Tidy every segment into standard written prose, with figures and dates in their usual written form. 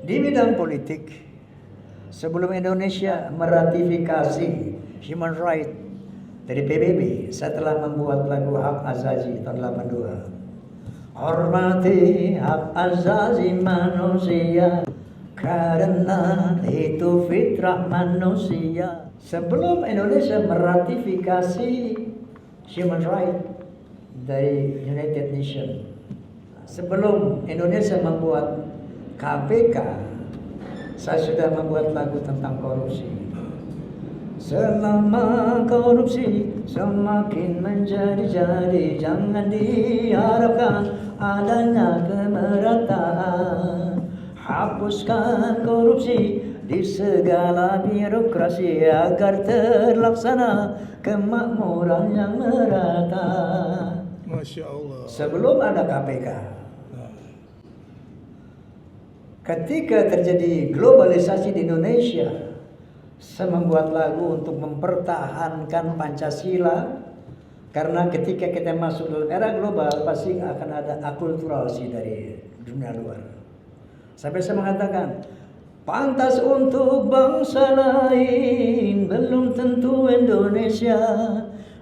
Di bidang politik, sebelum Indonesia meratifikasi Human Rights dari PBB, saya telah membuat lagu Hak Azazi tahun 82. Hormati hak azazi manusia, karena itu fitrah manusia. Sebelum Indonesia meratifikasi Human Rights dari United Nations, sebelum Indonesia membuat KPK, saya sudah membuat lagu tentang korupsi. Selama korupsi semakin menjadi-jadi, jangan diharapkan adanya kemerataan. Hapuskan korupsi di segala birokrasi agar terlaksana kemakmuran yang merata. Masya Allah. Sebelum ada KPK, ketika terjadi globalisasi di Indonesia, saya membuat lagu untuk mempertahankan Pancasila, karena ketika kita masuk dalam era global pasti akan ada akulturasi dari dunia luar. Sampai saya mengatakan, pantas untuk bangsa lain belum tentu Indonesia,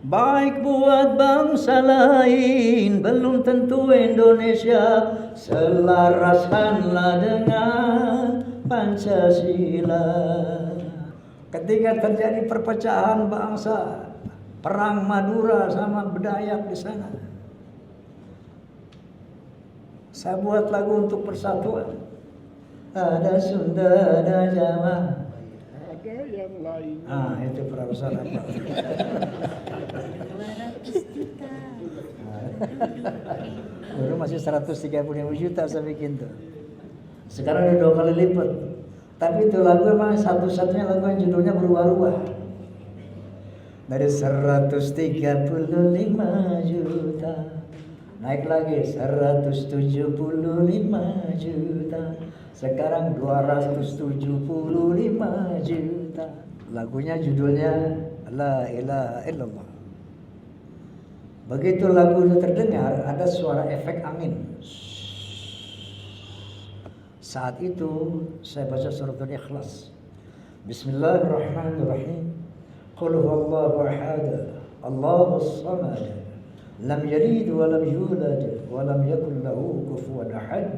baik buat bangsa lain belum tentu Indonesia. Selaraskanlah dengan Pancasila. Ketika terjadi perpecahan bangsa, perang Madura sama Dayak di sana, saya buat lagu untuk persatuan. Ada Sunda, ada Jawa, Ada yang lain. itu perahu salah. Dulu masih 135 juta saya bikin tuh. Sekarang udah 2 kali lipat. Tapi itu lagu emang satu-satunya lagu yang judulnya berubah-ubah. Dari 135 juta naik lagi 175 juta, sekarang 275 juta. Lagunya judulnya La ilaha illallah. Begitu lagu itu terdengar, ada suara efek angin. Saat itu saya baca suratul Ikhlas. Bismillahirrahmanirrahim. Qul huwallahu ahad, Allahus samad, lam yalid wa lam yulad wa lam yakul lahu kufuwan ahad.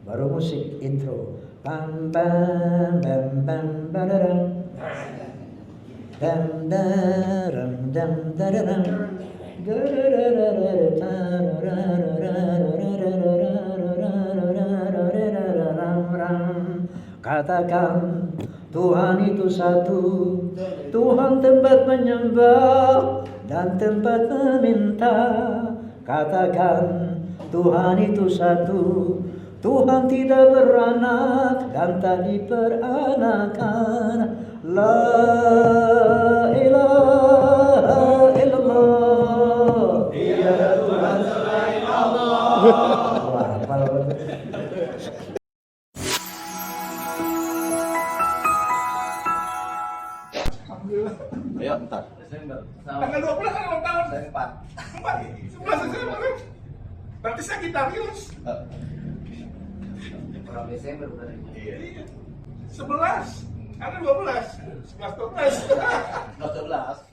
Baru musik intro. Bam bam bam bam badaram. Dam daram dam dadaram. Katakan Tuhan itu satu, Tuhan tempat menyembah dan tempat meminta. Katakan Tuhan itu satu, Tuhan tidak beranak dan tak diperanakan. La ilaha illallah. Tiada Tuhan selain Allah. Wah, Ayo, ntar. Tanggal 12 kan ulang tahun. Saya 4. 4. 11 Desember. Berarti Sagittarius. Orang Desember berarti. Iya. 11. Ada 12. 11 12. 12.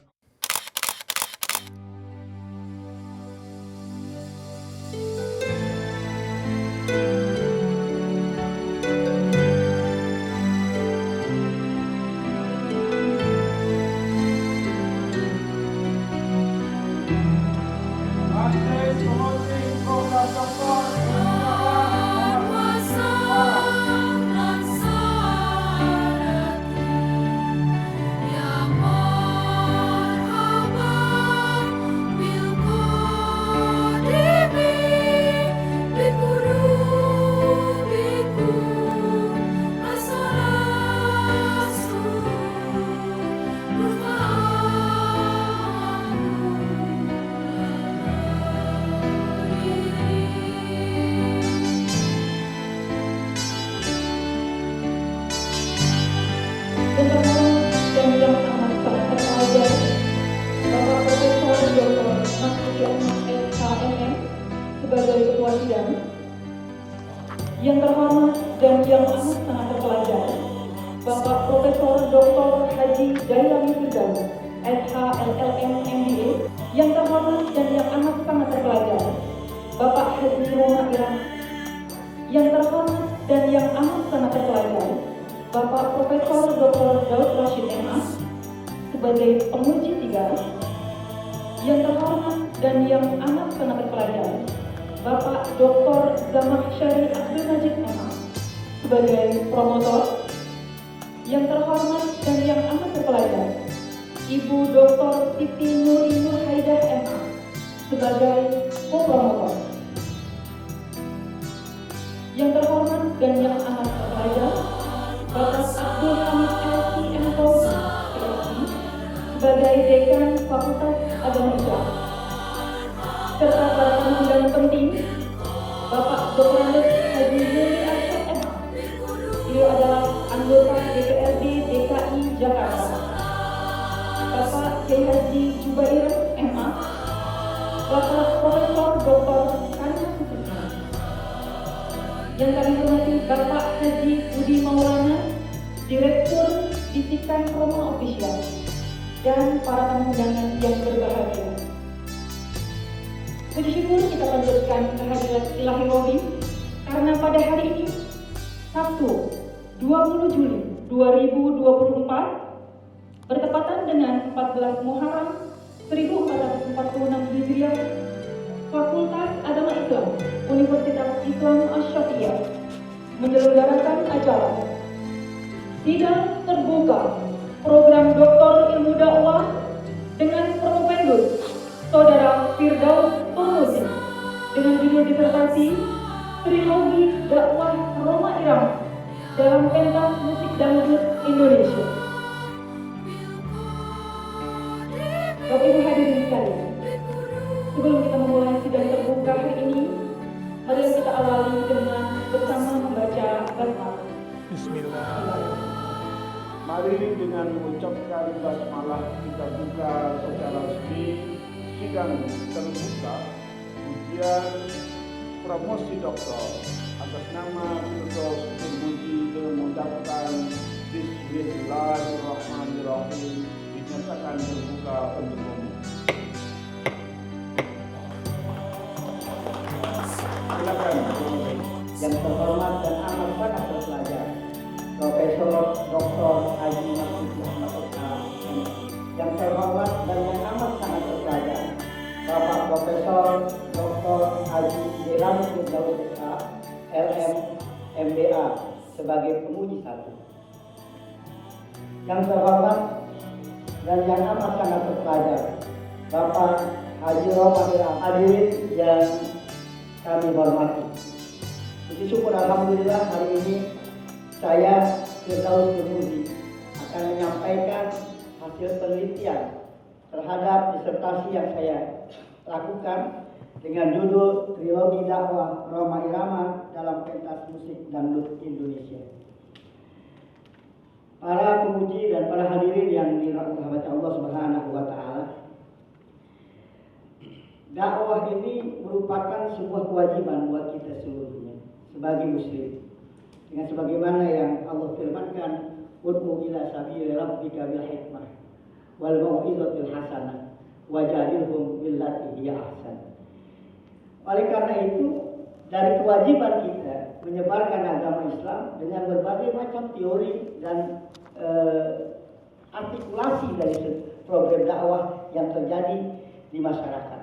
Sebagai ketua sidang Yang terhormat dan yang amat sangat terpelajar, Bapak Profesor Dr. Haji Dailami Firdaus, SH LLM MBA. Yang terhormat dan yang amat sangat terpelajar, Bapak Haji Roma Irama. Yang terhormat dan yang amat sangat terpelajar, Bapak Profesor Dr. Daud Rashid MA sebagai penguji 3. Yang terhormat dan yang amat sangat terpelajar, Bapak Dr. Zamakhsyari Abdul Majid MA sebagai promotor. Yang terhormat dan yang amat terpelajar, Ibu Dr. Siti Nuri Nurhaidah MA sebagai co-promotor. Yang terhormat dan yang amat terpelajar, Bapak Abdul Hamid LCM Fauzi, PhD, sebagai Dekan Fakultas Agama Islam. Serta para tamu undangan penting, Bapak Dr. Haji Yuli Arsyad MA. Beliau adalah anggota DPRD DKI Jakarta. Bapak Kiai Haji Jubair MA. Bapak Profesor Dr. Karina Sutisna. Yang kami hormati Bapak Haji Budi Maulana, Direktur Bisikan Roma Official, dan para tamu undangan yang berbahagia. Puji syukur kita panjatkan kehadirat Ilahi Rohim karena pada hari ini, Sabtu 20 Juli 2024, bertepatan dengan 14 Muharram 1446 Hijriah, Fakultas Agama Islam Universitas Islam Asy-Syafi'iyah menyelenggarakan acara sidang terbuka program Doktor Ilmu Dakwah dengan Propendus Saudara Firdaus Turmuzi dengan judul disertasi Trilogi Dakwah Roma Irama dalam pentas musik dangdut Indonesia. Bapak Ibu hadirin sekalian, sebelum kita memulai sidang terbuka hari ini, mari kita awali dengan bersama membaca basmalah. Bismillahirrahmanirrahim. Mari dengan mengucapkan basmalah kita buka secara resmi sidang terbuka ujian promosi doktor atas nama Firdaus Turmuzi dengan mengucapkan Bismillahirrahmanirrahim dinyatakan terbuka untuk umum. Silakan. Yang terhormat dan amat sangat terpelajar, Profesor Dr. Haji Masud Muhammad SH. Yang terhormat dan yang amat sangat terpelajar, Bapak Profesor Dr. Haji Dailami Firdaus SH, LM MBA sebagai penguji 1. Yang terhormat dan yang amat sangat terpelajar, Bapak Haji Roma Irama, hadirin yang kami hormati. Puji syukur alhamdulillah hari ini saya Firdaus Turmuzi akan menyampaikan hasil penelitian terhadap disertasi yang saya lakukan dengan judul Trilogi Dakwah Roma Irama dalam pentas musik dangdut Indonesia. Para penguji dan para hadirin yang dirahmati Allah Subhanahu wa taala, dakwah ini merupakan sebuah kewajiban buat kita seluruhnya sebagai muslim. Dengan sebagaimana yang Allah firmankan, "Ud'u ila sabili rabbika bil hikmah wal mau'izatil hasanah wajadilhum billati hiya ahsan." Oleh karena itu, dari kewajiban kita menyebarkan agama Islam dengan berbagai macam teori dan artikulasi dari program dakwah yang terjadi di masyarakat.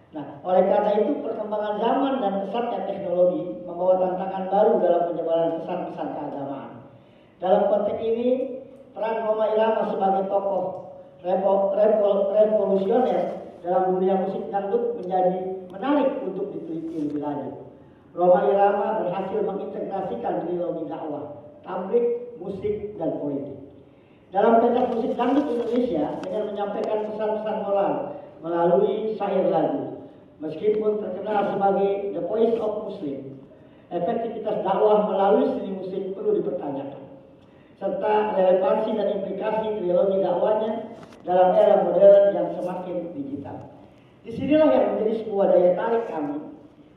Nah, oleh karena itu perkembangan zaman dan pesatnya teknologi membawa tantangan baru dalam penyebaran pesan-pesan keagamaan. Dalam konteks ini, peran Roma Irama sebagai tokoh revolusioner dalam dunia musik dangdut menjadi menarik untuk diteliti lebih lanjut. Roma Irama berhasil mengintegrasikan trilogi dakwah, tabligh, musik, dan politik. Dalam pentas musik dangdut Indonesia dengan menyampaikan pesan-pesan moral melalui syair lagu. Meskipun terkenal sebagai The Voice of Muslim, efektivitas dakwah melalui seni musik perlu dipertanyakan, serta relevansi dan implikasi trilogi dakwahnya dalam era modern yang semakin digital. Disinilah yang menjadi sebuah daya tarik kami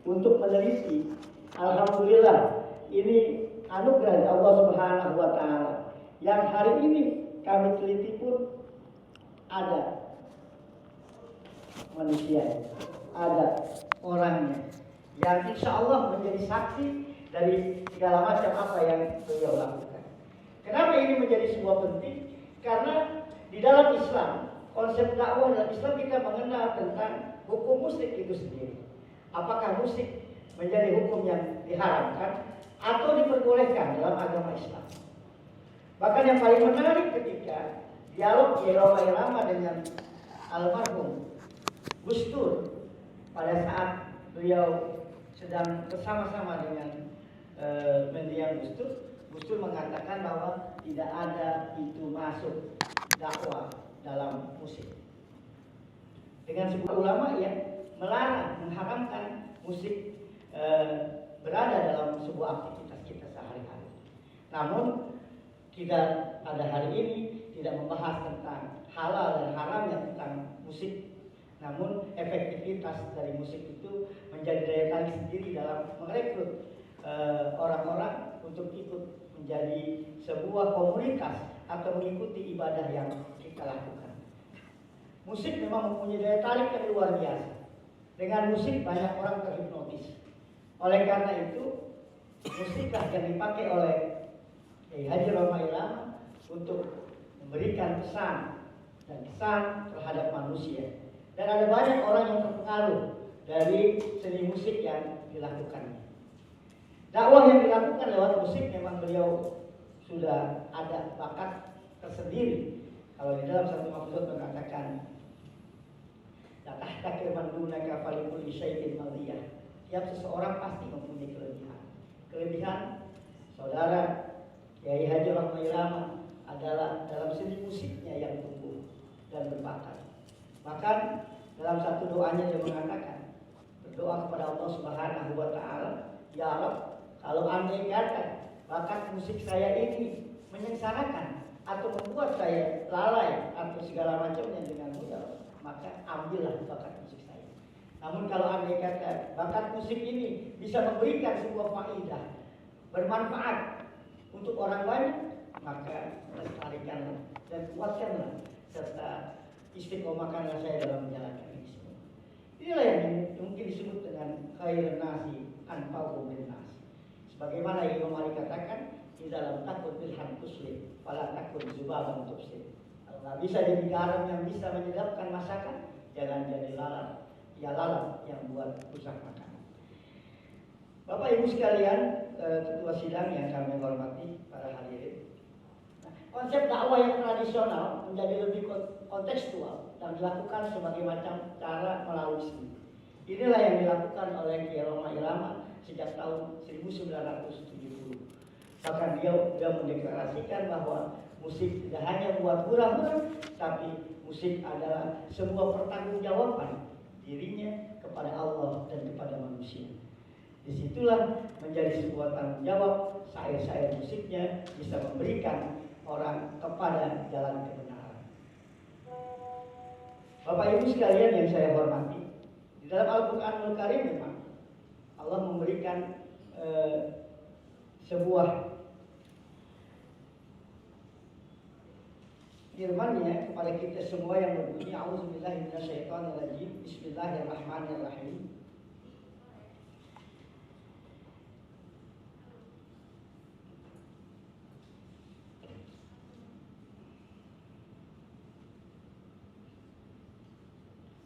untuk meneliti. Alhamdulillah, ini anugerah dari Allah Subhanahu wa taala yang hari ini kami teliti pun ada manusia, ada orangnya yang insya Allah menjadi saksi dari segala macam apa yang beliau lakukan. Kenapa ini menjadi sebuah penting? Karena di dalam Islam, konsep dakwah dalam Islam kita mengenal tentang hukum musik itu sendiri. Apakah musik menjadi hukum yang diharamkan atau diperbolehkan dalam agama Islam? Bahkan yang paling menarik ketika dialog Roma Irama dengan almarhum Gus Dur pada saat beliau sedang bersama-sama dengan mendiang Gus Dur mengatakan bahwa tidak ada itu masuk dakwah dalam musik. Dengan sebuah ulama yang melarang, mengharamkan musik berada dalam sebuah aktivitas kita sehari-hari. Namun kita pada hari ini tidak membahas tentang halal dan haramnya tentang musik. Namun efektivitas dari musik itu menjadi daya tarik sendiri dalam merekrut orang-orang untuk ikut menjadi sebuah komunitas atau mengikuti ibadah yang kita lakukan. Musik memang mempunyai daya tarik yang luar biasa. Dengan musik banyak orang terhipnotis. Oleh karena itu, musiklah yang dipakai oleh Kiai Haji Roma Irama untuk memberikan pesan dan kesan terhadap manusia. Dan ada banyak orang yang terpengaruh dari seni musik yang dilakukannya. Dakwah yang dilakukan lewat musik memang beliau sudah ada bakat tersendiri. Kalau di dalam satu mafhum mengatakan, la tahtakir man dunaka falikul syai'in madiyah. Tiap seseorang pasti mempunyai kelebihan. Kelebihan saudara Kiai Haji Roma Irama adalah dalam seni musiknya yang tumbuh dan berbakat. Bahkan dalam satu doanya dia mengatakan, berdoa kepada Allah Subhanahu wa taala, ya Rabb, kalau andai kata bakat musik saya ini menyengsarakan atau membuat saya lalai atau segala macamnya dengan mudah, maka ambillah bakat musik saya. Namun kalau andai kata bakat musik ini bisa memberikan sebuah faedah, bermanfaat untuk orang banyak, maka lestarikanlah dan kuatkanlah serta istiqomahkanlah saya dalam menjalankan ini semua. Inilah yang mungkin disebut dengan khairun nasi anfa'uhum linnas. Sebagaimana Imam Ali katakan, "Idza lam takun bilhan tuslim, fala takun zubaban tufsid." Kalau bisa jadi garam yang bisa menyedapkan masakan, jangan jadi lalat. Ya lalat yang buat rusak makanan. Bapak Ibu sekalian, ketua sidang yang kami hormati, para hadirin. Konsep dakwah yang tradisional menjadi lebih kontekstual dan dilakukan sebagai macam cara melalui seni. Inilah yang dilakukan oleh Kiai Roma Irama sejak tahun 1970. Bahkan dia mendeklarasikan bahwa musik tidak hanya buat hura-hura, tapi musik adalah sebuah pertanggungjawaban dirinya kepada Allah dan kepada manusia. Disitulah menjadi sebuah tanggung jawab syair-syair musiknya bisa memberikan orang kepada jalan kebenaran. Bapak Ibu sekalian yang saya hormati, di dalam Al-Qur'anul Karim memang Allah memberikan sebuah firman-Nya kepada kita semua yang berbunyi, A'udzubillahi minasyaitonirrajim, Bismillahirrahmanirrahim.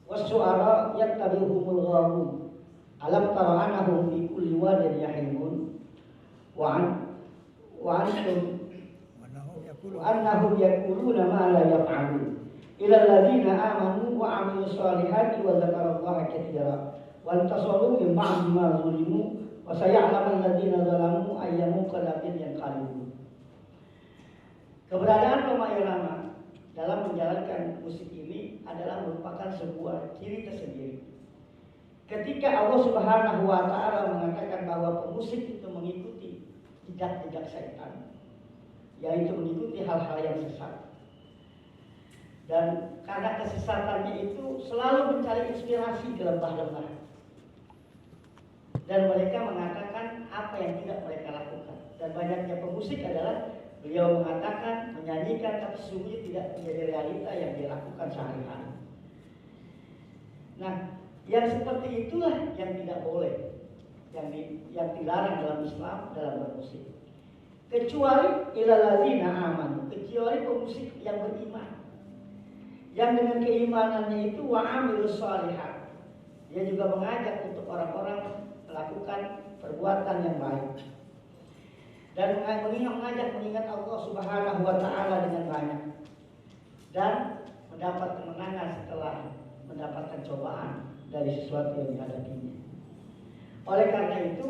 Was-su'ara yattabi'uhumul ghawun. Alam tara annahum fi kulli wadin yahimun wa annahum yaquluna ma la yaf'alun. Ila alladziina aamanu wa 'amilus shalihati wa dzakarallaha katsiran wa intasaru min ba'di ma zulimu wa saya'lamu alladziina zalamu ayya munqalabin yanqalibun. Keberadaan Roma Irama dalam menjalankan musik ini adalah merupakan sebuah ciri tersendiri. Ketika Allah Subhanahu wa taala mengatakan bahwa pemusik itu mengikuti jejak-jejak syaitan, yaitu mengikuti hal-hal yang sesat. Dan karena kesesatannya itu selalu mencari inspirasi di lembah-lembah. Dan mereka mengatakan apa yang tidak mereka lakukan. dan banyaknya pemusik adalah beliau mengatakan, menyanyikan, tapi sesungguhnya tidak menjadi realita yang dia lakukan sehari-hari. Nah, yang seperti itulah yang tidak boleh, yang dilarang dalam Islam dalam bermusik. Kecuali ilaladzina amanu, kecuali pemusik yang beriman, yang dengan keimanannya itu wa'amilus shalihat, dia juga mengajak untuk orang-orang melakukan perbuatan yang baik dan mengajak mengingat Allah Subhanahu wa taala dengan banyak dan mendapat kemenangan setelah mendapatkan cobaan dari sesuatu yang dihadapinya. Oleh karena itu,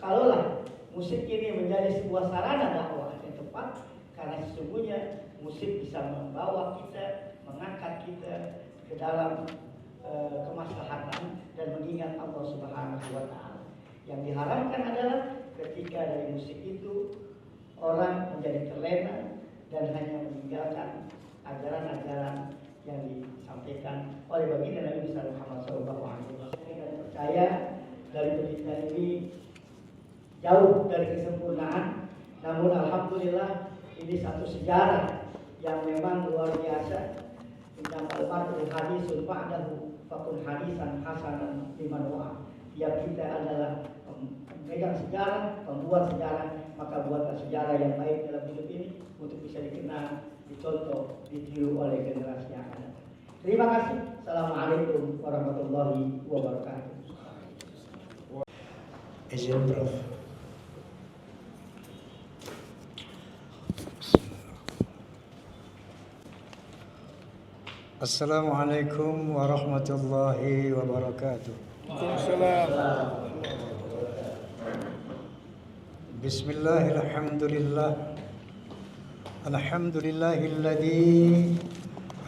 kalaulah musik ini menjadi sebuah sarana dakwah yang tepat, karena sesungguhnya musik bisa membawa kita, mengangkat kita ke dalam kemaslahatan dan mengingat Allah Subhanahu wa taala. Yang diharamkan adalah ketika dari musik itu orang menjadi terlena dan hanya meninggalkan ajaran-ajaran yang disampaikan oleh baginda Nabi Muhammad SAW. Dan percaya dari berita ini jauh dari kesempurnaan, namun alhamdulillah ini satu sejarah yang memang luar biasa. Innamal mar'u hadisun ba'dahu fakun hadisan hasanan liman wa'a. Tiap kita adalah pemegang sejarah, pembuat sejarah, maka buatlah sejarah yang baik dalam hidup ini untuk bisa dikenal, dicontoh, ditiru oleh generasi yang akan datang. Terima kasih. Assalamualaikum warahmatullahi wabarakatuh. Izin Prof. Assalamualaikum warahmatullahi wabarakatuh. Bismillahirrahmanirrahim. Alhamdulillahilladzi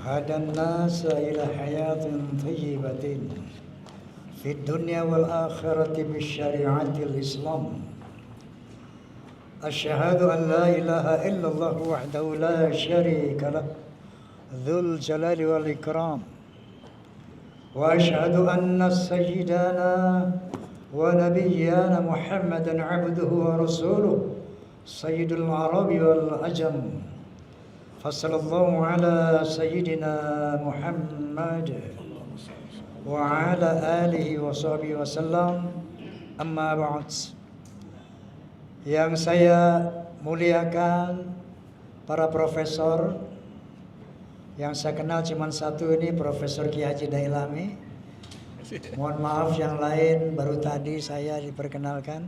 hadan nasa ila hayatin thayyibatin fid dunya wal akhirati bisyari'atil Islam. Asyhadu an la ilaha illallah wahdahu la syarika lah dzul jalali wal ikram. Wa asyhadu anna sayyidana wa nabiyyana Muhammadan abduhu wa rasuluh sayyidul arabi wal ajam. Sallallahu ala sayyidina Muhammad wa ala alihi wa sahbihi wasallam. Amma ba'd. Yang saya muliakan para profesor, yang saya kenal cuma satu ini, Profesor Ki Haji Dailami. Mohon maaf yang lain baru tadi saya diperkenalkan.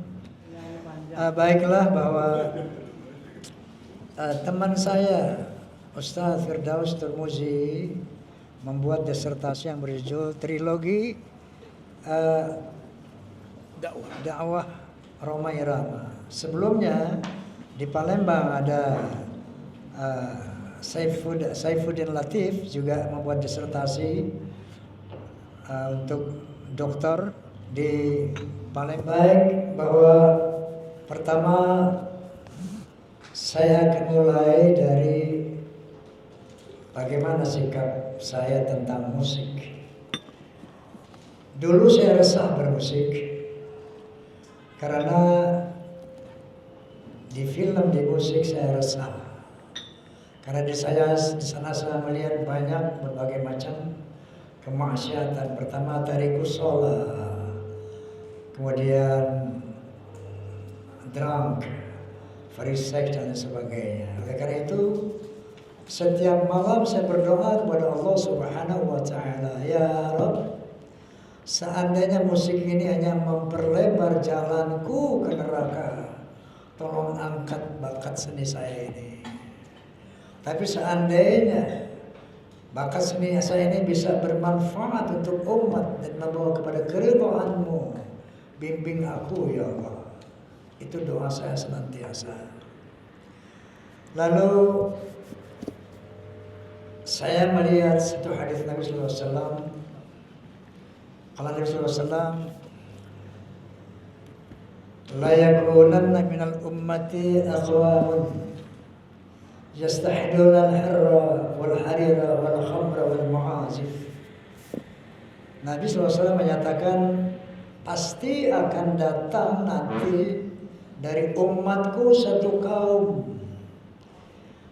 Baiklah, bahwa teman saya Ustadz Firdaus Turmuzi membuat disertasi yang berjudul Trilogi Dakwah Roma Irama. Sebelumnya di Palembang ada Saifuddin Latif juga membuat disertasi untuk doktor di Palembang. Bahwa pertama saya akan mulai dari bagaimana sikap saya tentang musik. Dulu saya resah bermusik karena di film, di musik saya resah. Karena di sana saya melihat banyak berbagai macam kemaksiatan. Pertama tarikus sholat, kemudian drunk, free sex dan sebagainya. Oleh karena itu setiap malam saya berdoa kepada Allah Subhanahu wa taala, ya Rabb, seandainya musik ini hanya memperlebar jalanku ke neraka, tolong angkat bakat seni saya ini. Tapi seandainya bakat seni saya ini bisa bermanfaat untuk umat dan membawa kepada keridhaan-Mu, bimbing aku ya Allah. Itu doa saya senantiasa. Lalu saya melihat satu hadis Nabi sallallahu alaihi wasallam. Kalau Nabi sallallahu alaihi wasallam, la yakunanna minal ummati aqwamun yastahiduna al-hirra wal harira wal khamra wal ma'azif. Nabi SAW menyatakan pasti akan datang nanti dari umatku satu kaum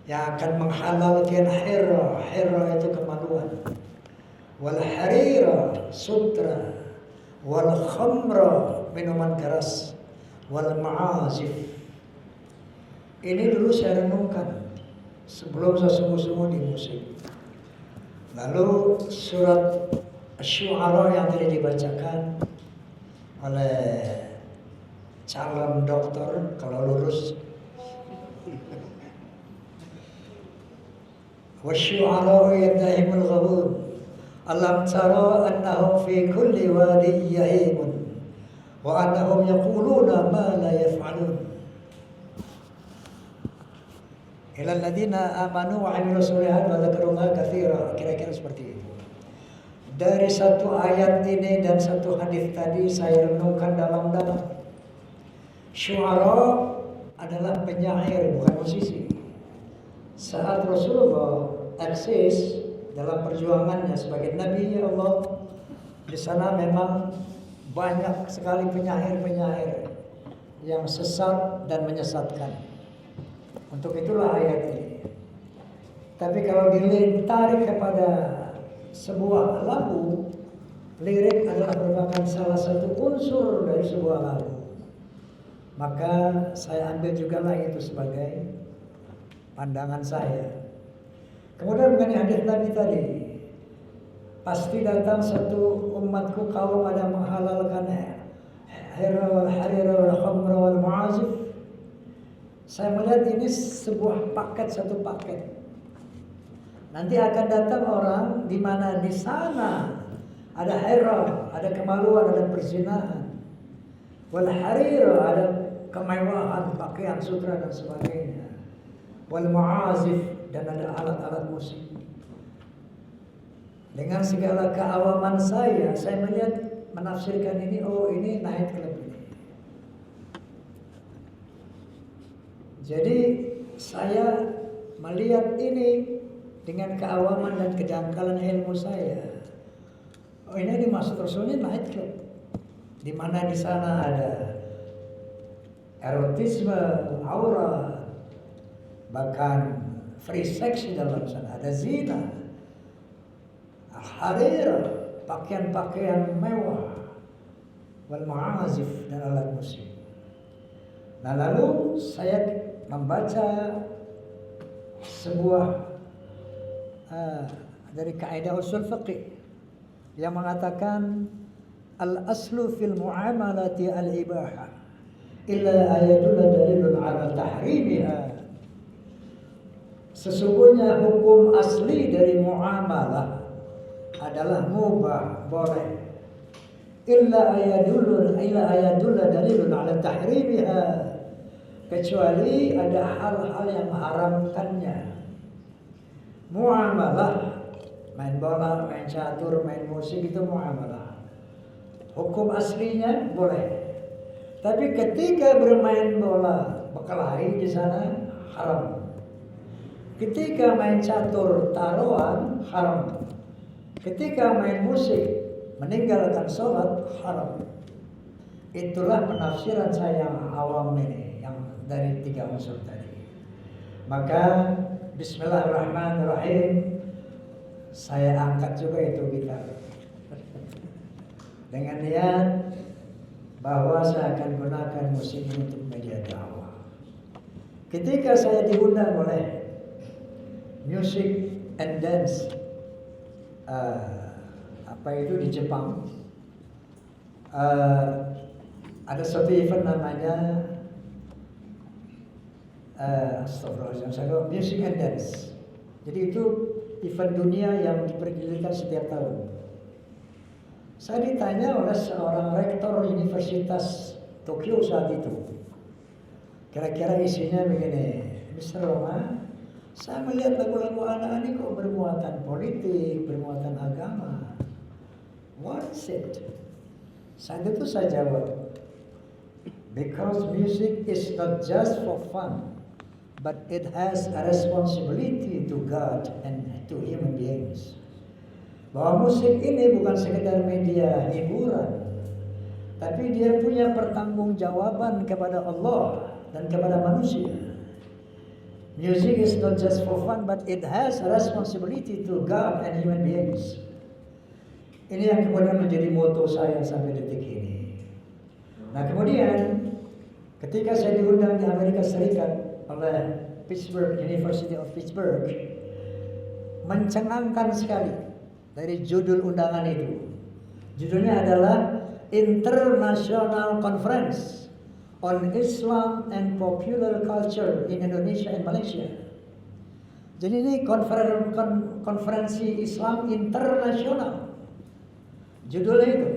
yang akan menghalalkan hira. Hira itu kemaluan. Wal harira, sutra. Wal khamra, minuman keras. Wal ma'azif. Ini dulu saya renungkan sebelum saya sungguh-sungguh di musik. Lalu surat Asy-Syu'ara yang tadi dibacakan oleh calon dokter kalau lulus. Wasy-syu'ara'u yattahimul ghawun. Alam tara annahum fi kulli wadin yahimun wa annahum yaquluna ma la yaf'alun. Ila alladziina aamanu wa 'amilus sholihaati wa dzakarullaha katsiran. Kira-kira seperti itu. Dari satu ayat ini dan satu hadis tadi saya renungkan dalam-dalam. Syu'ara adalah penyair, bukan musisi. Saat Rasulullah eksis dalam perjuangannya sebagai Nabi Allah, di sana memang banyak sekali penyair-penyair yang sesat dan menyesatkan. Untuk itulah ayat ini. Tapi kalau ditarik kepada sebuah lagu, lirik adalah merupakan salah satu unsur dari sebuah lagu. Maka saya ambil juga lah itu sebagai pandangan saya. Kemudian mengenai hadis Nabi tadi, pasti datang satu umatku kaum ada menghalalkan hira wal harira wal khamra wal mu'azif. Saya melihat ini sebuah paket, satu paket. Nanti akan datang orang di mana di sana ada hira, ada kemaluan, ada perzinahan. Wal harira, ada kemewahan, pakaian sutra dan sebagainya. Wal mu'azif, dan ada alat-alat musik. Dengan segala keawaman saya melihat menafsirkan ini, oh ini night club ini. Jadi saya melihat ini dengan keawaman dan kedangkalan ilmu saya. Oh ini dimaksud Rasulnya night club, di mana di sana ada erotisme, aura, bahkan free sex di dalam sana, ada zina, harira, pakaian-pakaian mewah, wal mu'azif, dan alat musik. Nah lalu saya membaca sebuah dari kaidah usul fiqh yang mengatakan al-aslu fil muamalati al-ibaha illa ayadulla dalilun ala tahrimiha. Sesungguhnya hukum asli dari muamalah adalah mubah, boleh. Illa ayadulla dalilun ala tahrimiha. Kecuali ada hal-hal yang mengharamkannya. Muamalah, main bola, main catur, main musik itu muamalah. Hukum aslinya boleh. Tapi ketika bermain bola, berkelahi di sana haram. Ketika main catur, taruhan haram. Ketika main musik, meninggalkan sholat haram. Itulah penafsiran saya yang awam ini, yang dari 3 unsur tadi. Maka Bismillahirrahmanirrahim, saya angkat juga itu gitar dengan niat bahwa saya akan gunakan musik untuk media dakwah. Ketika saya diundang oleh Music and Dance di Jepang, ada satu event namanya Music and Dance. Jadi itu event dunia yang dipergilirkan setiap tahun. Saya ditanya oleh seorang rektor Universitas Tokyo saat itu. Kira-kira isinya begini, Mr. Roma, saya melihat lagu-lagu anak ini kok bermuatan politik, bermuatan agama. What is it? Saat itu saya jawab, because music is not just for fun, but it has a responsibility to God and to human beings. Bahwa musik ini bukan sekedar media hiburan, tapi dia punya pertanggungjawaban kepada Allah dan kepada manusia. Music is not just for fun, but it has a responsibility to God and human beings. Ini yang kemudian menjadi moto saya sampai detik ini. Nah kemudian ketika saya diundang di Amerika Serikat oleh University of Pittsburgh, mencengangkan sekali dari judul undangan itu. Judulnya adalah International Conference on Islam and Popular Culture in Indonesia and Malaysia. Jadi ini konferensi Islam internasional. Judulnya itu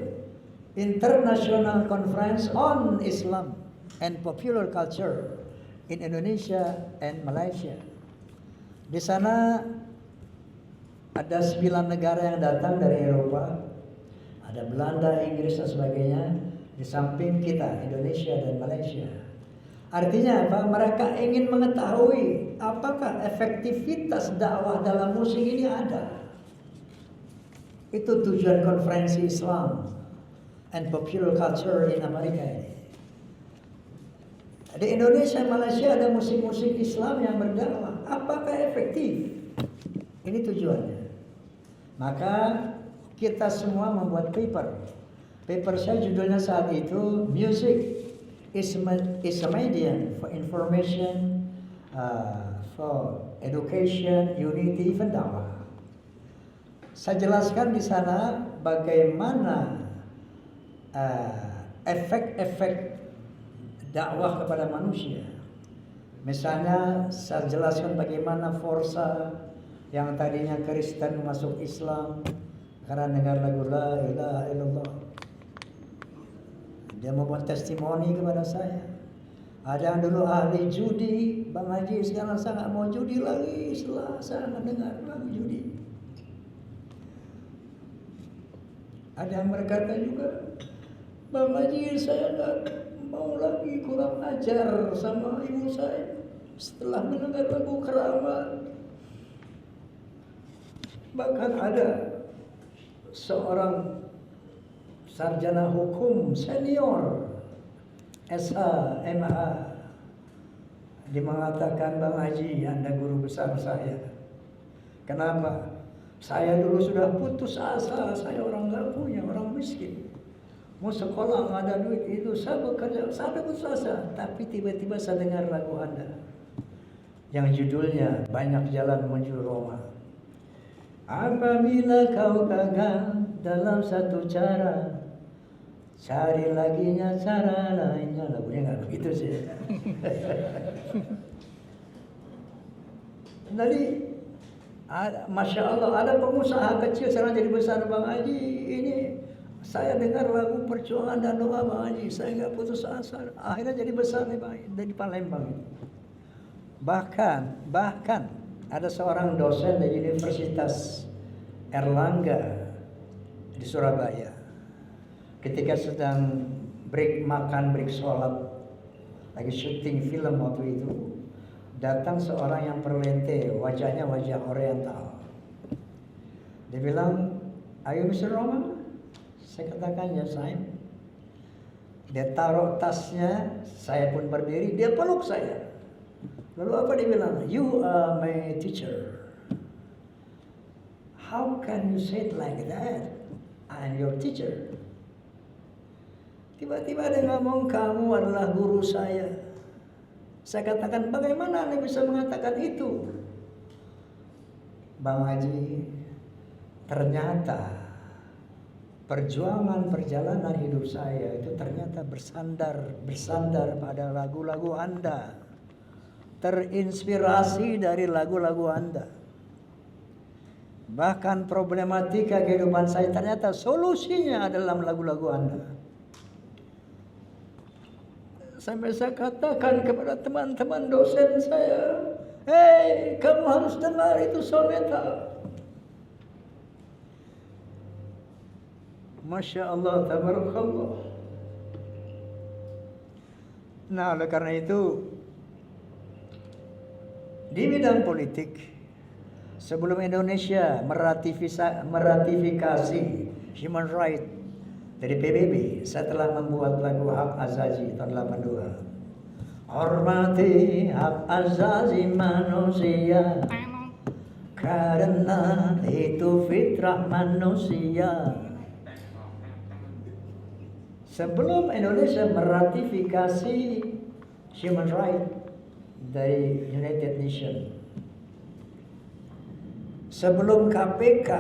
International Conference on Islam and Popular Culture in Indonesia and Malaysia. Di sana ada 9 negara yang datang dari Eropa, ada Belanda, Inggris dan sebagainya. Di samping kita, Indonesia dan Malaysia. Artinya apa? Mereka ingin mengetahui apakah efektivitas dakwah dalam musik ini ada. Itu tujuan konferensi Islam and Popular Culture in Amerika ini. Di Indonesia dan Malaysia ada musik-musik Islam yang berdakwah. Apakah efektif? Ini tujuannya. Maka kita semua membuat paper. Paper saya judulnya saat itu Music is a medium for information, for education, unity, even dakwah. Saya jelaskan di sana bagaimana efek-efek dakwah kepada manusia. Misalnya saya jelaskan bagaimana Forza yang tadinya Kristen masuk Islam karena dengar lagu La ilaha illallah. Dia membuat testimoni kepada saya. Ada yang dulu ahli judi, Bang Haji sekarang saya nggak mau judi lagi setelah saya mendengar lagu judi. Ada yang berkata juga, Bang Haji saya nggak mau lagi kurang ajar sama ibu saya setelah mendengar lagu keramat. Bahkan ada seorang sarjana hukum senior SH, MA, dia mengatakan, Bang Haji, Anda guru besar saya. Kenapa? Saya dulu sudah putus asa, saya orang nggak punya, orang miskin. Mau sekolah nggak ada duit, itu saya bekerja, saya putus asa. Tapi tiba-tiba saya dengar lagu Anda yang judulnya Banyak Jalan Menuju Roma. Apabila kau gagal dalam satu cara, cari laginya cara lainnya. Lagunya nggak begitu sih. Jadi, Masya Allah, ada pengusaha kecil sekarang jadi besar, Bang Haji. Ini saya dengar lagu perjuangan dan doa Bang Haji, saya nggak putus asa. Akhirnya jadi besar nih Bang, dari Palembang. Bahkan ada seorang dosen di Universitas Erlangga di Surabaya. Ketika sedang break makan, break sholat, lagi syuting film waktu itu, datang seorang yang perlente, wajahnya wajah oriental. Dia bilang, "Ayo Mr. Roma?" Saya katakan, "Ya saya." Dia taruh tasnya, saya pun berdiri, dia peluk saya. Lalu apa dia bilang? "You are my teacher. How can you say it like that? I'm your teacher." Tiba-tiba dia ngomong, "Kamu adalah guru saya." Saya katakan, "Bagaimana Anda bisa mengatakan itu?" Bang Haji, ternyata perjalanan hidup saya itu ternyata bersandar pada lagu-lagu Anda. Terinspirasi dari lagu-lagu Anda. Bahkan problematika kehidupan saya ternyata solusinya adalah lagu-lagu Anda. Sampai saya katakan kepada teman-teman dosen saya, "Hei, kamu harus dengar itu soneta." Masya Allah, tabarakallah. Nah, oleh karena itu, di bidang politik, sebelum Indonesia meratifikasi Human Rights dari PBB. Saya telah membuat lagu Hak Azazi tahun 82. Hormati hak azazi manusia, karena itu fitrah manusia. Sebelum Indonesia meratifikasi human right dari United Nations, sebelum KPK,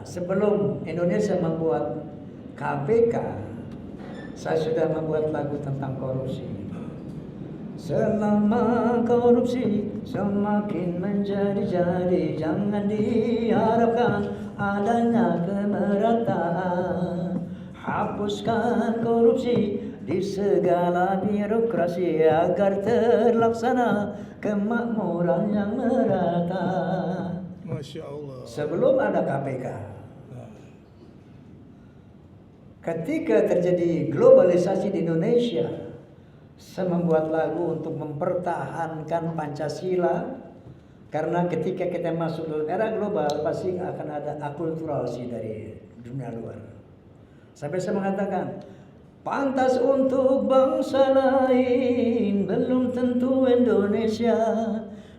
sebelum Indonesia membuat KPK, saya sudah membuat lagu tentang korupsi. Selama korupsi semakin menjadi-jadi, jangan diharapkan adanya kemerataan. Hapuskan korupsi di segala birokrasi agar terlaksana kemakmuran yang merata. Masya Allah. Sebelum ada KPK, ketika terjadi globalisasi di Indonesia, saya membuat lagu untuk mempertahankan Pancasila, karena ketika kita masuk dalam era global pasti akan ada akulturasi dari dunia luar. Sampai saya mengatakan, pantas untuk bangsa lain belum tentu Indonesia,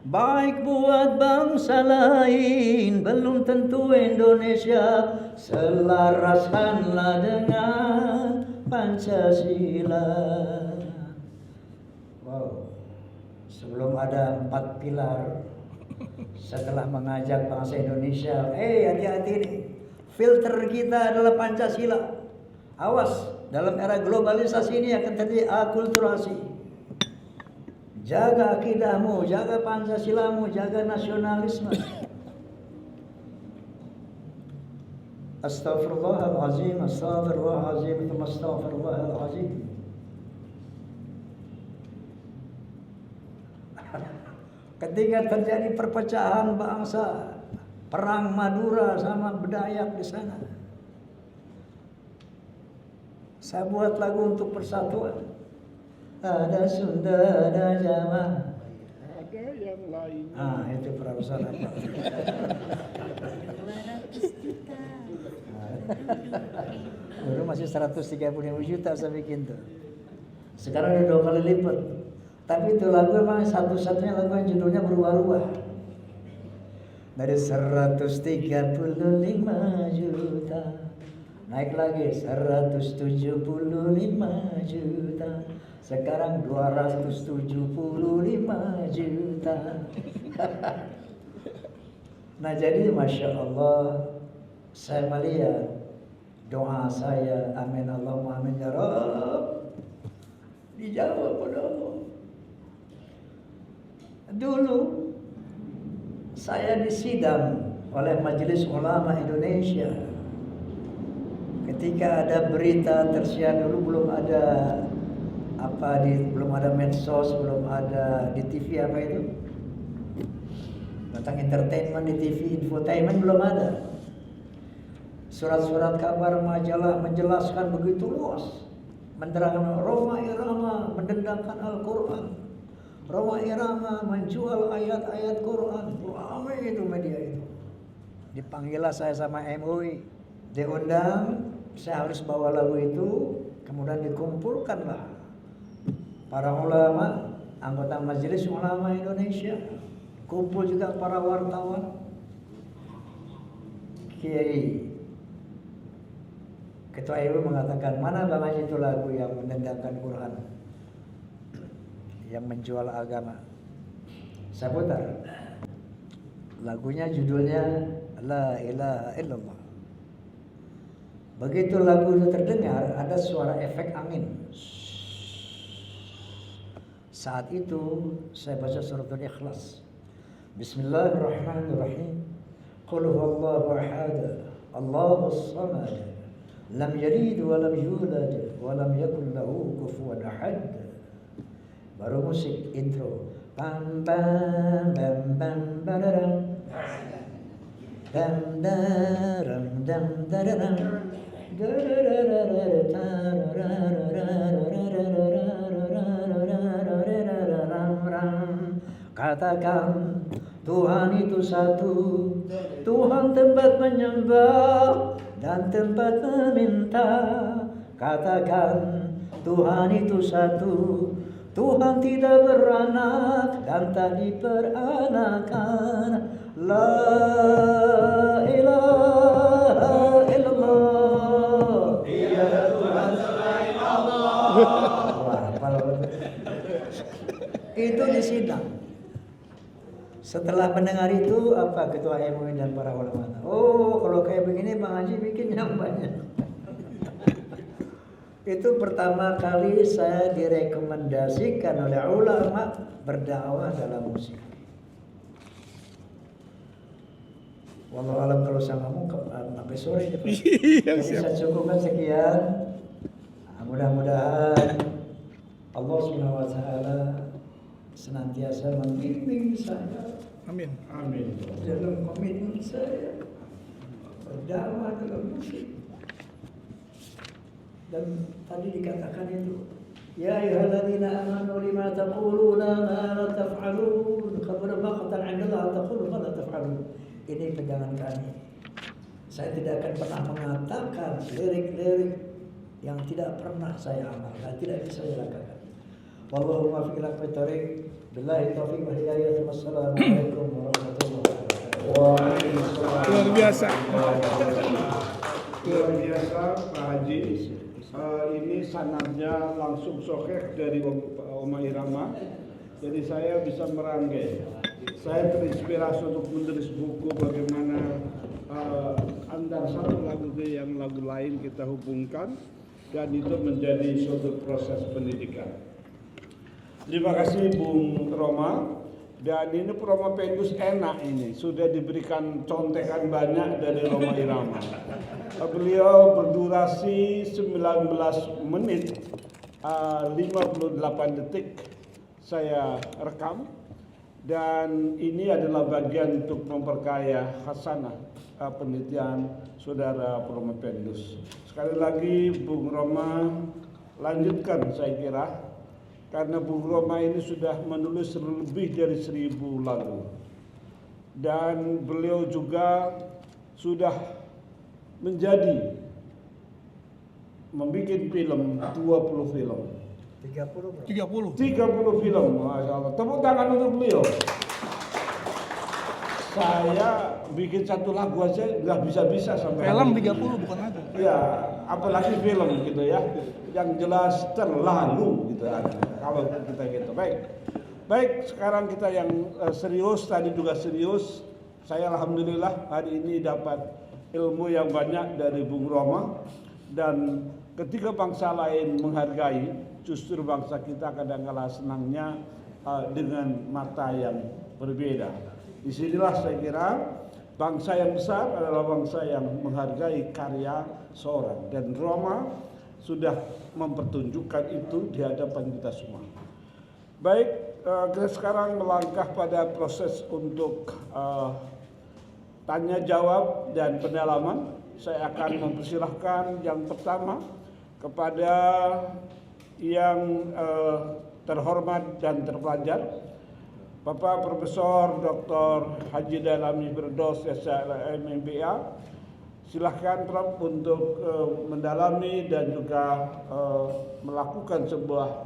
baik buat bangsa lain belum tentu Indonesia. Selaraskanlah dengan Pancasila. Wow, sebelum ada 4 pilar, setelah mengajak bangsa Indonesia, hati-hati nih, filter kita adalah Pancasila. Awas, dalam era globalisasi ini akan terjadi akulturasi. Jaga akidahmu, jaga Pancasilamu, jaga nasionalisme. Astaghfirullahalazim, astaghfirullahalazim, astaghfirullahalazim. Ketika terjadi perpecahan bangsa, perang Madura sama Bedayak di sana, saya buat lagu untuk persatuan. Ada Sunda, ada Jawa, Ada yang lain. itu perasaan apa? Dulu masih 135 juta saya bikin tuh. Sekarang udah 2 kali lipat. Tapi itu lagu memang satu-satunya lagu yang judulnya berubah-ubah. Dari 135 juta naik lagi 175 juta. Sekarang 275 juta. Nah jadi Masya Allah, saya melihat doa saya, amin Allahumma amin ya Rabb, dijawab oleh Allah. Dulu saya disidang oleh Majelis Ulama Indonesia. Ketika ada berita tersiar, dulu belum ada belum ada medsos, belum ada di TV apa itu, tentang entertainment di TV, infotainment belum ada. Surat-surat kabar majalah menjelaskan begitu luas, menerangkan Roma Irama mendendangkan Al-Quran, Roma Irama menjual ayat-ayat Quran. Ramai itu media itu. Dipanggillah saya sama MUI, diundang, saya harus bawa lagu itu, kemudian dikumpulkanlah para ulama, anggota Majelis Ulama Indonesia, kumpul juga para wartawan, kiai. Ketua IW mengatakan, mana Bang Haji itu lagu yang mendendangkan Quran, yang menjual agama. Saya putar. Lagunya judulnya La ilaha illallah. Begitu lagu itu terdengar, ada suara efek angin. Saat itu saya baca suratul Ikhlas. Bismillahirrahmanirrahim. Qul huwallahu ahad, Allahus samad, lam yalid wa lam yulad wa lam yakul lahu kufuwan ahad. Baru musik intro. Bam bam bam bam badaram. Dam daram dam dadaram. Katakan Tuhan itu satu, Tuhan tempat menyembah dan tempat meminta. Katakan Tuhan itu satu, Tuhan tidak beranak dan tak diperanakan. La ilaha illallah. Tiada Tuhan selain Allah. Wah, itu di sidang. Setelah mendengar itu, apa ketua MUI dan para ulama? Oh, kalau kayak begini Bang Haji bikin yang banyak. Itu pertama kali saya direkomendasikan oleh ulama berdakwah dalam musik. Wallahu alam kalau saya ngomong sampai sore ini. Jadi saya cukupkan sekian. Mudah-mudahan Allah Subhanahu wa taala senantiasa membimbing saya. Amin. Amin. Dalam komitmen saya berdakwah dalam musik. Dan tadi dikatakan itu, ya ayyuhalladzina amanu lima taquluna ma la taf'alun, kabura maqtan 'inda Allah taqulu ma la taf'alun. Ini pegangan kami. Saya tidak akan pernah mengatakan lirik-lirik yang tidak pernah saya amalkan, tidak bisa saya lakukan. Wallahu muwaffiq ila aqwamit thoriq. Billahi taufiq wal hidayah. Wassalamualaikum warahmatullahi wabarakatuh. Waalaikumsalam. Luar biasa. Luar biasa Pak Haji. Ini sanadnya langsung sahih dari Oma Irama. Jadi saya bisa merangkai. Saya terinspirasi untuk menulis buku bagaimana antara satu lagu ke yang lagu lain kita hubungkan dan itu menjadi suatu proses pendidikan. Terima kasih Bung Roma. Dan ini Roma Pendus enak ini, sudah diberikan contekan banyak dari Roma Irama. Beliau berdurasi 19 menit 58 detik saya rekam. Dan ini adalah bagian untuk memperkaya khasanah penelitian saudara Roma Pendus. Sekali lagi Bung Roma, lanjutkan saya kira. Karena Bung Roma ini sudah menulis lebih dari 1000 lagu. Dan beliau juga sudah membuat film 20 film. 30. 30 film, Masya Allah. Tepuk tangan untuk beliau. Saya bikin satu lagu aja nggak bisa sampai Film hari ini. 30 bukan lagu. Ya, apalagi film gitu ya. Yang jelas terlalu gitu ya. Kalau kita gitu. Baik, sekarang kita yang serius, tadi juga serius. Saya alhamdulillah hari ini dapat ilmu yang banyak dari Bung Roma. Dan ketika bangsa lain menghargai, justru bangsa kita kadang-kala senangnya dengan mata yang berbeda. Disinilah saya kira bangsa yang besar adalah bangsa yang menghargai karya seorang. Dan Roma sudah mempertunjukkan itu di hadapan kita semua. Baik, kita sekarang melangkah pada proses untuk tanya jawab dan pendalaman. Saya akan mempersilahkan yang pertama kepada yang terhormat dan terpelajar, Bapak Profesor Dr. Haji Dailami Firdaus SLM MBA. Silahkan Prof untuk mendalami dan juga melakukan sebuah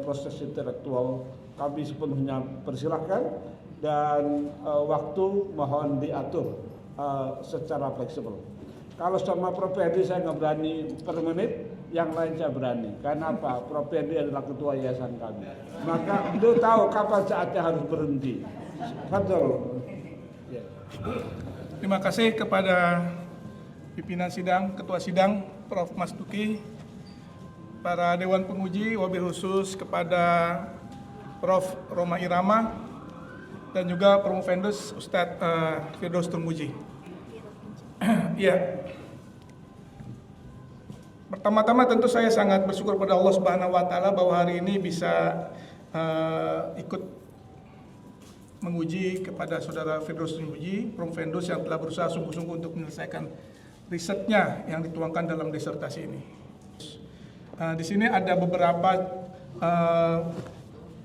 proses intelektual. Kami sepenuhnya persilahkan dan waktu mohon diatur secara fleksibel. Kalau sama Prof Ferdi saya nggak berani per menit, yang lain saya berani. Karena apa? Prof Ferdi adalah ketua yayasan kami. Maka beliau tahu kapan saatnya harus berhenti. Betul. Ya. Terima kasih kepada pimpinan sidang, ketua sidang, Prof Mas Duki, para dewan penguji, wabil khusus kepada Prof Roma Irama, dan juga Prof Pendus Ustadz Firdaus Turmuji. Ya. Pertama-tama tentu saya sangat bersyukur pada Allah Subhanahu wa taala bahwa hari ini bisa ikut menguji kepada saudara Firdaus Turmuji, Prof Pendus yang telah berusaha sungguh-sungguh untuk menyelesaikan risetnya yang dituangkan dalam disertasi ini. Di sini ada beberapa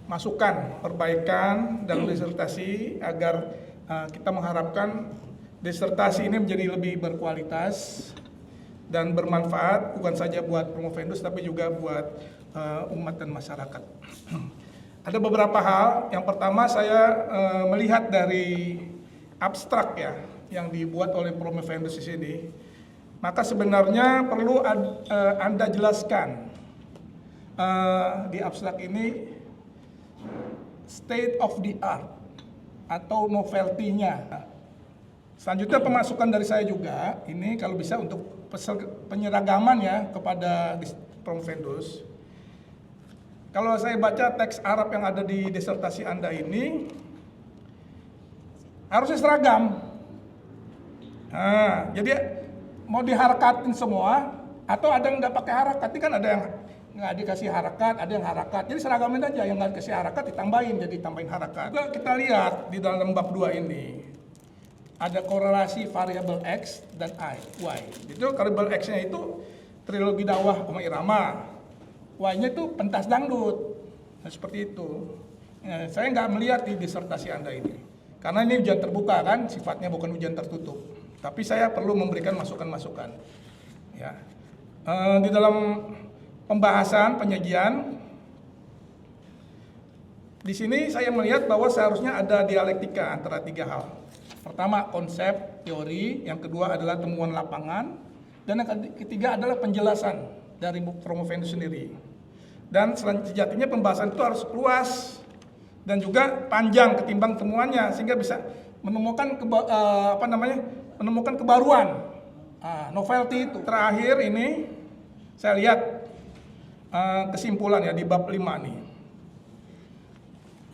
masukan, perbaikan dalam disertasi agar kita mengharapkan disertasi ini menjadi lebih berkualitas dan bermanfaat bukan saja buat Promovendus tapi juga buat umat dan masyarakat. Ada beberapa hal. Yang pertama saya melihat dari abstrak ya yang dibuat oleh Promovendus di sini. Maka sebenarnya perlu Anda jelaskan di abstrak ini state of the art atau novelty-nya. Selanjutnya pemasukan dari saya juga ini kalau bisa untuk penyeragaman ya kepada Promovendus. Kalau saya baca teks Arab yang ada di disertasi Anda ini harusnya seragam. Nah, jadi mau diharakatin semua atau ada yang nggak pakai harakat? Ini kan ada yang nggak dikasih harakat, ada yang harakat. Jadi seragamin aja, yang nggak dikasih harakat ditambahin, jadi tambahin harakat. Juga kita lihat di dalam bab 2 ini ada korelasi variabel X dan Y. Itu variabel X-nya itu trilogi dakwah Omah Irama. Y-nya itu pentas dangdut. Nah, seperti itu. Nah, saya nggak melihat di disertasi Anda ini. Karena ini ujian terbuka kan, sifatnya bukan ujian tertutup. Tapi saya perlu memberikan masukan-masukan. Ya. Di dalam pembahasan, penyajian, di sini saya melihat bahwa seharusnya ada dialektika antara 3 hal. Pertama, konsep, teori. Yang kedua adalah temuan lapangan. Dan yang ketiga adalah penjelasan dari Promovendus sendiri. Dan sejatinya pembahasan itu harus luas dan juga panjang ketimbang temuannya sehingga bisa menemukan menemukan kebaruan. Novelty itu. Terakhir ini saya lihat kesimpulan ya di bab 5 nih.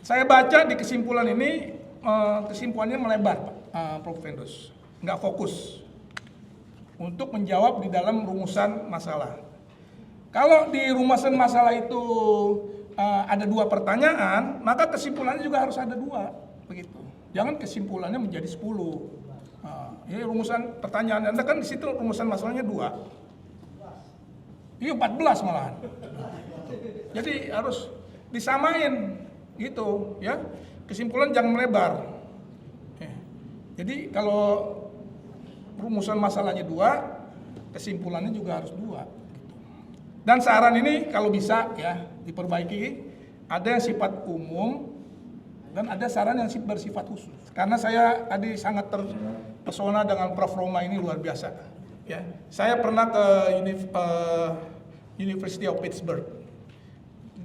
Saya baca di kesimpulan ini kesimpulannya melebar, Promovendus, nggak fokus untuk menjawab di dalam rumusan masalah. Kalau di rumusan masalah itu ada 2 pertanyaan, maka kesimpulannya juga harus ada 2, begitu. Jangan kesimpulannya menjadi 10. Ini rumusan pertanyaan Anda kan di situ rumusan masalahnya 2. Iya 14 malahan. Jadi harus disamain gitu ya. Kesimpulan jangan melebar. Jadi kalau rumusan masalahnya 2, kesimpulannya juga harus 2. Dan saran ini kalau bisa ya diperbaiki, ada yang sifat umum dan ada saran yang bersifat khusus. Karena saya tadi sangat terpesona dengan Prof. Roma ini luar biasa. Ya, saya pernah ke University of Pittsburgh.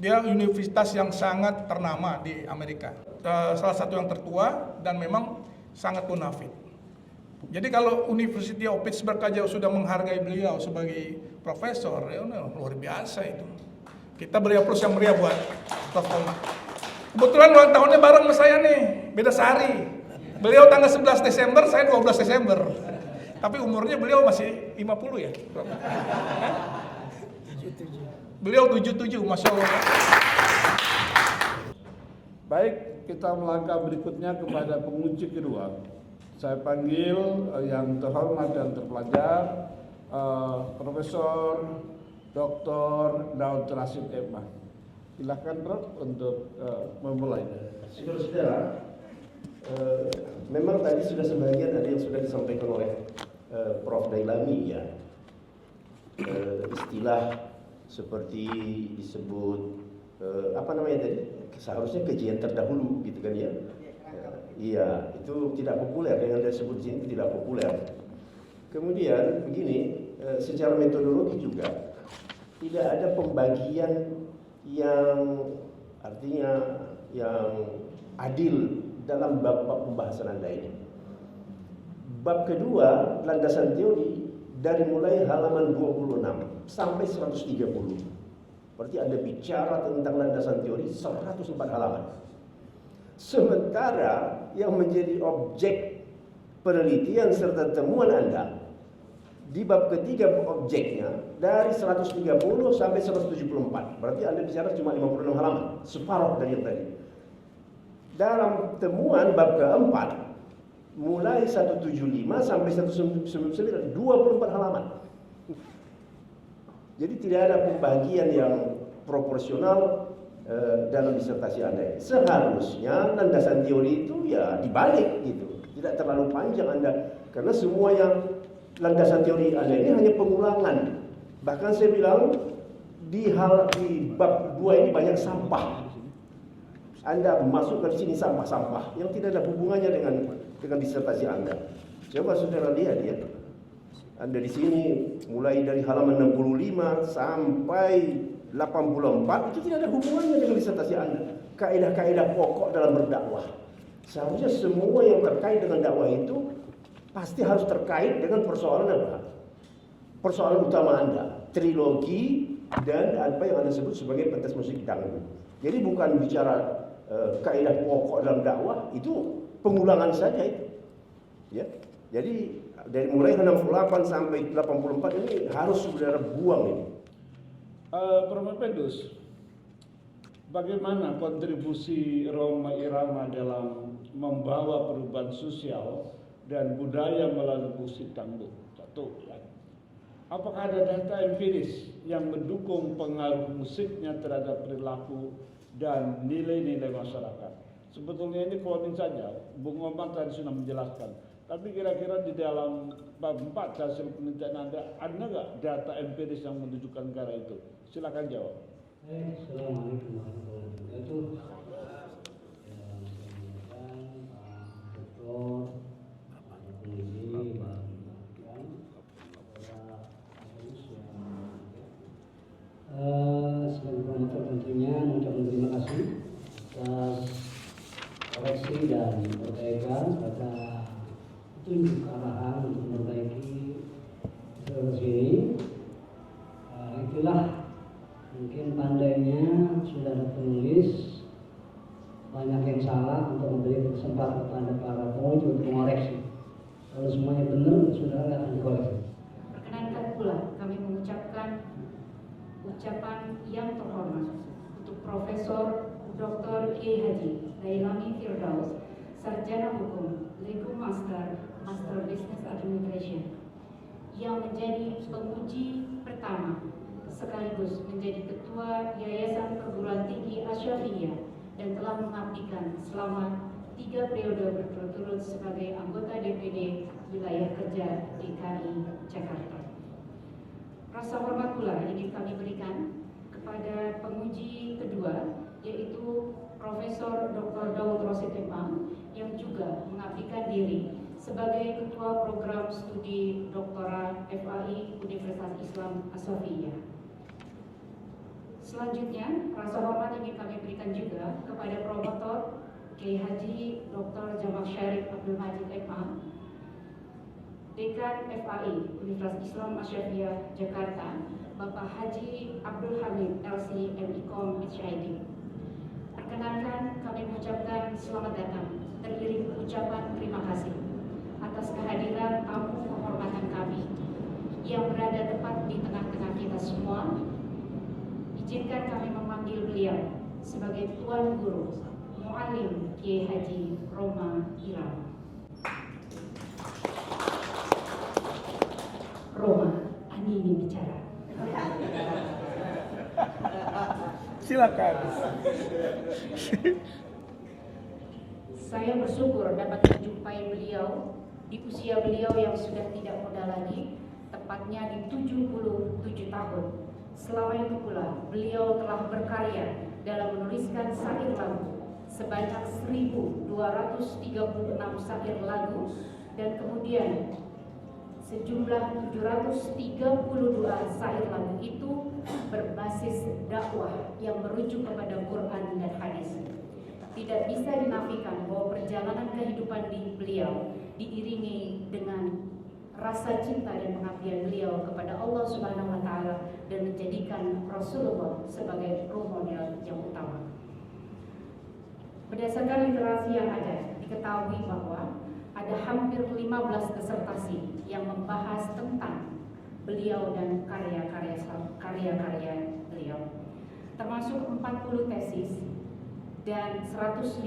Dia universitas yang sangat ternama di Amerika. Salah satu yang tertua dan memang sangat munafik. Jadi kalau University of Pittsburgh aja sudah menghargai beliau sebagai profesor, ya luar biasa itu. Kita beri aplaus yang meriah buat Prof. Roma. Kebetulan ulang tahunnya bareng sama saya nih, beda sehari. Beliau tanggal 11 Desember, saya 12 Desember. Tapi umurnya beliau masih 50 ya. Beliau 77, Masya Allah. Baik, kita melangkah berikutnya kepada penguji kedua. Saya panggil yang terhormat dan terpelajar, Profesor Dr. Daud Rashid Emma. Silakan Prof untuk memulai. Saudara-saudara, memang tadi sudah sebagian ada yang sudah disampaikan oleh Prof. Dailami ya. Istilah seperti disebut apa namanya tadi? Seharusnya kajian terdahulu gitu kan ya. Iya, itu tidak populer, dengan disebut di sini tidak populer. Kemudian begini, secara metodologi juga tidak ada pembagian yang artinya yang adil dalam bab pembahasan Anda ini. Bab kedua, landasan teori, dari mulai halaman 26 sampai 130. Berarti Anda bicara tentang landasan teori 104 halaman. Sementara yang menjadi objek penelitian serta temuan Anda di bab ketiga objeknya dari 130 sampai 174. Berarti Anda bicara cuma 56 halaman, separuh dari yang tadi. Dalam temuan bab keempat mulai 175 sampai 199, 24 halaman. Jadi tidak ada pembagian yang proporsional dalam disertasi Anda. Seharusnya landasan teori itu ya dibalik gitu, tidak terlalu panjang Anda, karena semua yang landasan teori Anda ini hanya pengulangan. Bahkan saya bilang di bab 2 ini banyak sampah. Anda masukkan di sini sampah-sampah yang tidak ada hubungannya dengan disertasi Anda. Coba saudara lihat ya. Anda di sini mulai dari halaman 65 sampai 84 itu tidak ada hubungannya dengan disertasi Anda. Kaidah-kaidah pokok dalam berdakwah. Seharusnya semua yang terkait dengan dakwah itu pasti harus terkait dengan persoalan apa? Persoalan utama Anda, trilogi dan apa yang Anda sebut sebagai pentas musik dangdut. Jadi bukan bicara kaidah pokok dalam dakwah, itu pengulangan saja itu. Ya. Jadi dari mulai 68 sampai 84 ini harus saudara buang ini. Prof. Pendus, bagaimana kontribusi Roma Irama dalam membawa perubahan sosial dan budaya melalui musik dangdut? Satu, ya. Apakah ada data empiris yang mendukung pengaruh musiknya terhadap perilaku dan nilai-nilai masyarakat? Sebetulnya ini cloning saja, Bung Omar tadi sudah menjelaskan. Tapi kira-kira di dalam bab 4 hasil penelitian Anda, ada nggak data empiris yang menunjukkan ke arah itu? Silakan jawab. Assalamualaikum warahmatullahi wabarakatuh. Sebagai promotor tentunya mengucapkan terima kasih atas koreksi dan perbaikan serta tunjuk arahan untuk memperbaiki disertasi ini. Itulah mungkin pandainya saudara penulis, banyak yang salah untuk memberi kesempatan kepada para penulis untuk mengoreksi. Kalau semuanya benar, saudara nggak akan dikoreksi. Perkenankan pula kami mengucapkan ucapan yang terhormat untuk Profesor Dr. Kiai Haji Dailami Firdaus, Sarjana Hukum, Legal Master, Master Business Administration, yang menjadi penguji pertama sekaligus menjadi Ketua Yayasan Perguruan Tinggi Asyafiyah dan telah mengabdikan selama 3 periode berturut-turut sebagai anggota DPD Wilayah Kerja DKI Jakarta. Rasa hormat pula ingin kami berikan kepada penguji kedua, yaitu Profesor Dr. Daud Rosid Empang, yang juga mengabdikan diri sebagai Ketua Program Studi Doktoral FAI Universitas Islam Asyafiyah. Selanjutnya, rasa hormat ingin kami berikan juga kepada promotor Kiai Haji Dr. Jamal Syarif Abdul Majid Empang, Dekan FAI Universitas Islam Asyafiyah Jakarta, Bapak Haji Abdul Hamid LC MIKOM HID. Perkenankan kami mengucapkan selamat datang teriring ucapan terima kasih atas kehadiran tamu kehormatan kami yang berada tepat di tengah-tengah kita semua. Izinkan kami memanggil beliau sebagai Tuan Guru Muallim Kiai Haji Roma Irama. Roma, Ani ingin bicara. Silakan. Saya bersyukur dapat menjumpai beliau di usia beliau yang sudah tidak muda lagi, tepatnya di 77 tahun. Selama itu pula, beliau telah berkarya dalam menuliskan syair lagu sebanyak 1.236 syair lagu, dan kemudian sejumlah 732 syair lagu itu berbasis dakwah yang merujuk kepada Quran dan hadis. Tidak bisa dinafikan bahwa perjalanan kehidupan di beliau diiringi dengan rasa cinta dan pengabdian beliau kepada Allah Subhanahu wa taala dan menjadikan Rasulullah sebagai role model yang utama. Berdasarkan literasi yang ada, diketahui bahwa ada hampir 15 disertasi yang membahas tentang beliau dan karya-karya beliau, termasuk 40 tesis dan 150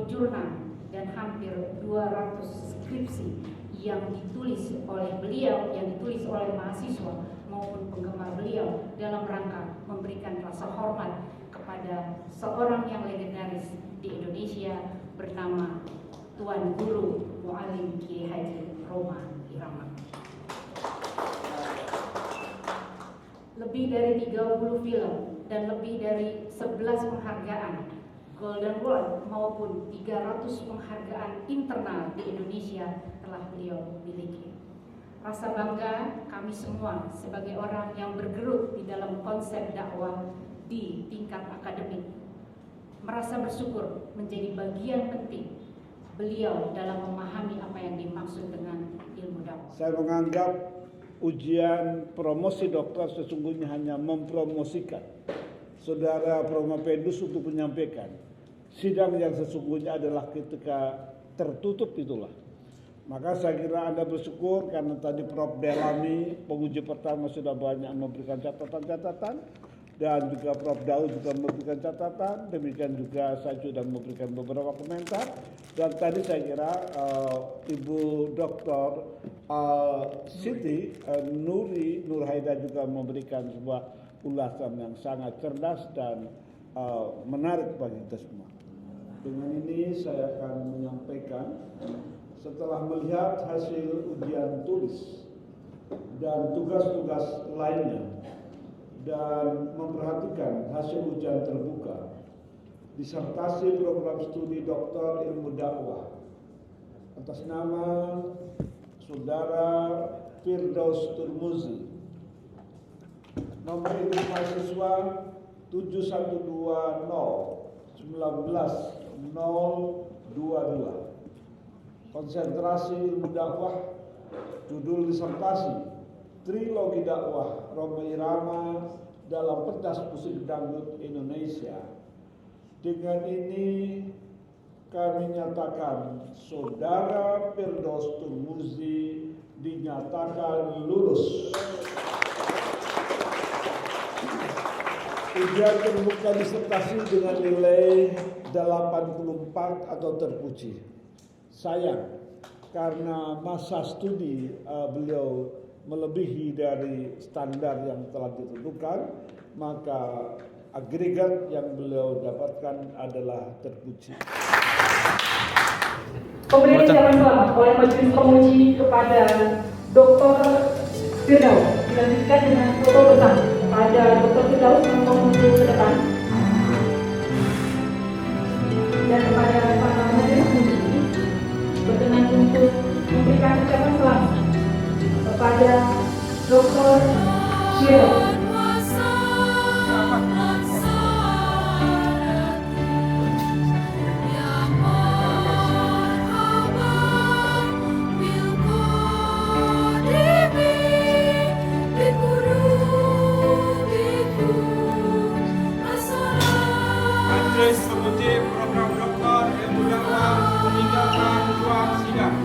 jurnal dan hampir 200 skripsi yang ditulis oleh beliau, yang ditulis oleh mahasiswa maupun penggemar beliau dalam rangka memberikan rasa hormat kepada kepada seorang yang legendaris di Indonesia bernama Tuan Guru Muallim Kiai Haji Roma Irama. Lebih dari 30 film dan lebih dari 11 penghargaan Golden World maupun 300 penghargaan internal di Indonesia telah beliau miliki. Rasa bangga kami semua sebagai orang yang bergelut di dalam konsep dakwah di tingkat akademik, merasa bersyukur menjadi bagian penting beliau dalam memahami apa yang dimaksud dengan ilmu dakwah. Saya menganggap ujian promosi doktor sesungguhnya hanya mempromosikan saudara Promopedus untuk menyampaikan. Sidang yang sesungguhnya adalah ketika tertutup itulah. Maka saya kira Anda bersyukur karena tadi Prof. Delami penguji pertama sudah banyak memberikan catatan-catatan dan juga Prof. Daud juga memberikan catatan, demikian juga saya sudah memberikan beberapa komentar dan tadi saya kira Ibu Dr. Siti Nurhaida juga memberikan sebuah ulasan yang sangat cerdas dan menarik bagi kita semua. Dengan ini saya akan menyampaikan setelah melihat hasil ujian tulis dan tugas-tugas lainnya dan memperhatikan hasil ujian terbuka disertasi program studi doktor ilmu dakwah atas nama Saudara Firdaus Turmuzi, nomor induk mahasiswa 712019-022, konsentrasi ilmu dakwah, judul disertasi Trilogi dakwah Roma Irama dalam pentas musik dangdut Indonesia. Dengan ini kami nyatakan Saudara Firdaus Turmuzi dinyatakan lulus. Ujian terbuka disertasi dengan nilai 84 atau terpuji. Sayang karena masa studi beliau melebihi dari standar yang telah ditentukan, maka agregat yang beliau dapatkan adalah terpuji. Pemberian ucapan selamat oleh Majelis Penguji kepada Dr. Firdaus dilanjutkan dengan foto bersama. Pada Dr. Firdaus yang menuju ke depan dan kepada para majelis penguji berkenan untuk memberikan ucapan selamat kepada Dr. Firdaus. Majelis penguji program doktor ilmu dakwah meninggalkan ruang sidang.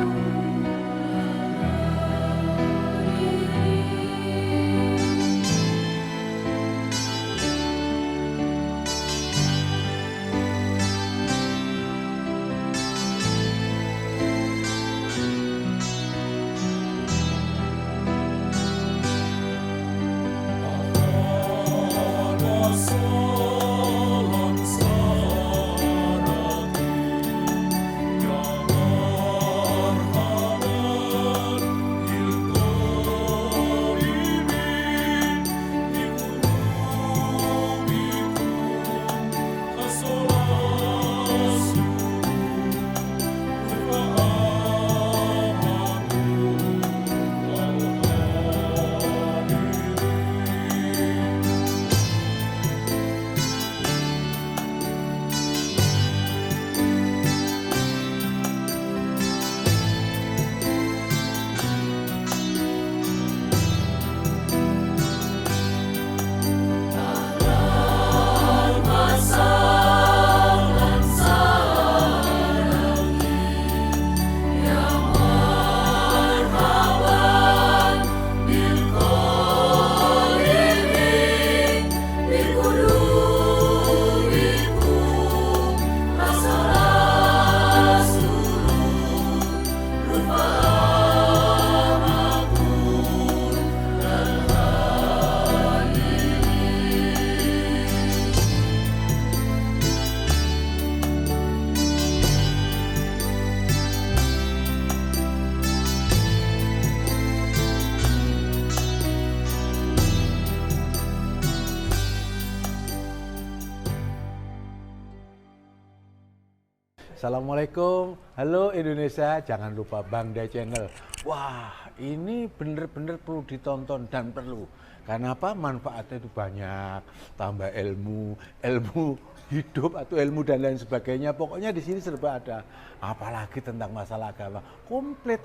Assalamualaikum, halo Indonesia, jangan lupa Bang Day Channel. Wah, ini bener-bener perlu ditonton dan perlu. Karena apa? Manfaatnya itu banyak, tambah ilmu hidup atau ilmu dan lain sebagainya. Pokoknya di sini serba ada. Apalagi tentang masalah agama, komplit.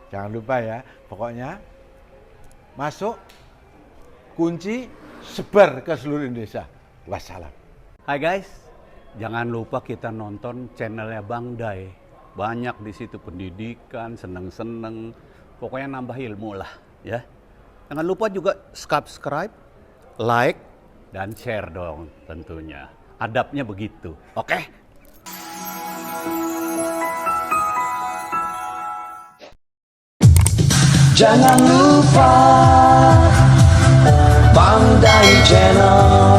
Jangan lupa ya, pokoknya masuk, kunci, sebar ke seluruh Indonesia. Wassalam. Hai guys, jangan lupa kita nonton channelnya Bang Day. Banyak di situ pendidikan, seneng-seneng, pokoknya nambah ilmu lah ya. Jangan lupa juga subscribe, like, dan share dong tentunya. Adabnya begitu, oke? Jangan lupa Bang Day Channel.